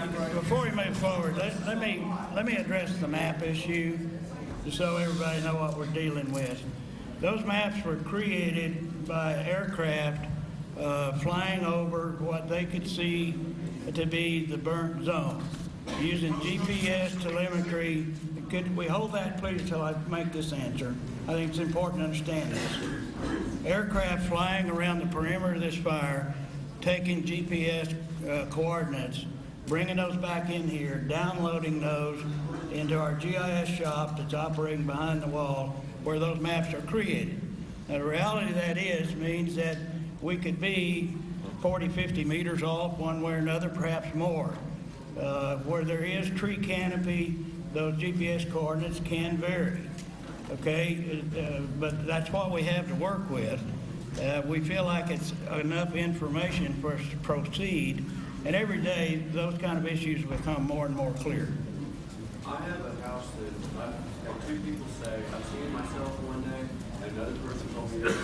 Before we move forward, let me address the map issue, just so everybody know what we're dealing with. Those maps were created by aircraft flying over what they could see to be the burnt zone, using GPS telemetry. Could we hold that, please, until I make this answer? I think it's important to understand this. Aircraft flying around the perimeter of this fire, taking GPS coordinates, bringing those back in here, downloading those into our GIS shop that's operating behind the wall where those maps are created. Now, the reality of that means that we could be 40, 50 meters off one way or another, perhaps more. Where there is tree canopy, those GPS coordinates can vary. Okay, but that's what we have to work with. We feel like it's enough information for us to proceed, and every day those kind of issues become more and more clear. I have a house that I've had two people say, I've seen myself one day, and another person told me that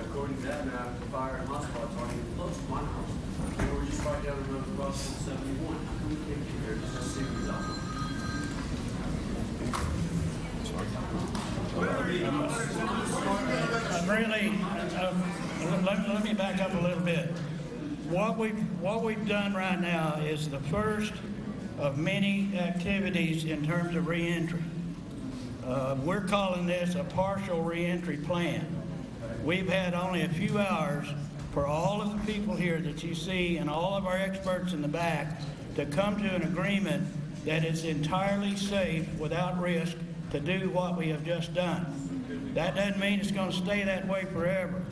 according to that map, the fire and hotspots aren't even close to my house. And we're just right down the road across from 71. How come we can't get here just to see what's up? Let me back up a little bit. What we've done right now is the first of many activities in terms of reentry. We're calling this a partial reentry plan. We've had only a few hours for all of the people here that you see and all of our experts in the back to come to an agreement that it's entirely safe without risk to do what we have just done. That doesn't mean it's going to stay that way forever.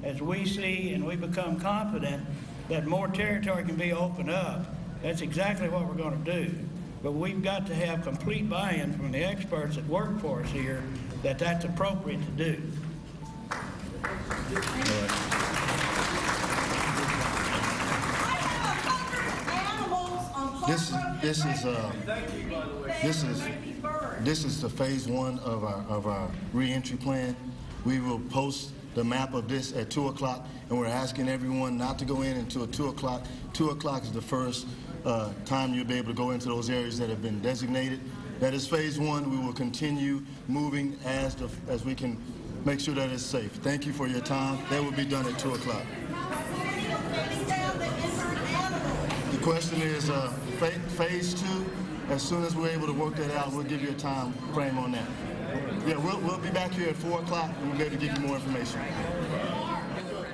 As we see and we become confident that more territory can be opened up, that's exactly what we're going to do. But we've got to have complete buy-in from the experts that work for us here that that's appropriate to do. This is the phase one of our reentry plan. We will post the map of this at 2 o'clock, and we're asking everyone not to go in until 2 o'clock. 2 o'clock is the first time you'll be able to go into those areas that have been designated. That is phase one. We will continue moving as we can make sure that it's safe. Thank you for your time. That will be done at 2 o'clock. The question is phase two. As soon as we're able to work that out, we'll give you a time frame on that. Yeah, we'll be back here at 4 o'clock, and we'll be able to give you more information.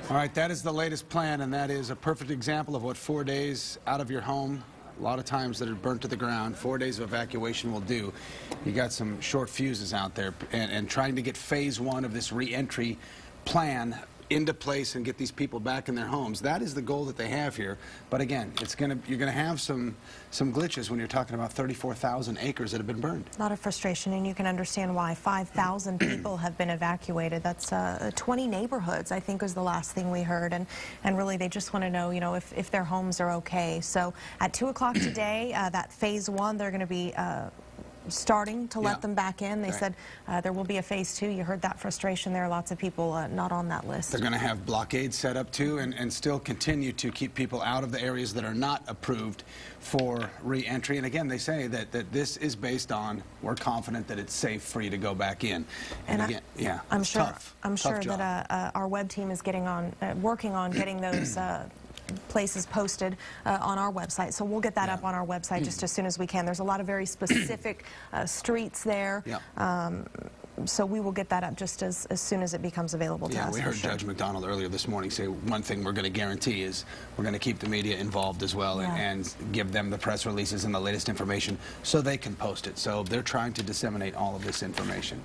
All right, that is the latest plan, and that is a perfect example of what 4 days out of your home, a lot of times that are burnt to the ground, 4 days of evacuation will do. You got some short fuses out there, and trying to get phase one of this reentry plan into place and get these people back in their homes. That is the goal that they have here. But again, you're gonna have some glitches when you're talking about 34,000 acres that have been burned. A lot of frustration, and you can understand why. 5,000 people have been evacuated. That's 20 neighborhoods, I think, was the last thing we heard. And really, they just want to know, if their homes are okay. So at 2 o'clock today, that phase one, they're going to be starting to let them back in. They said there will be a phase two. You heard that frustration there. Lots of people not on that list. They're going to have blockades set up too, and still continue to keep people out of the areas that are not approved for re-entry. And again, they say that this is based on, we're confident that it's safe for you to go back in. And again, I'm sure job. that our web team is working on getting those places posted on our website. So we'll get that up on our website just as soon as we can. There's a lot of very specific streets there. So we will get that up just as soon as it becomes available to us. Yeah, we heard Judge McDonald earlier this morning say one thing we're going to guarantee is we're going to keep the media involved as well and give them the press releases and the latest information so they can post it. So they're trying to disseminate all of this information.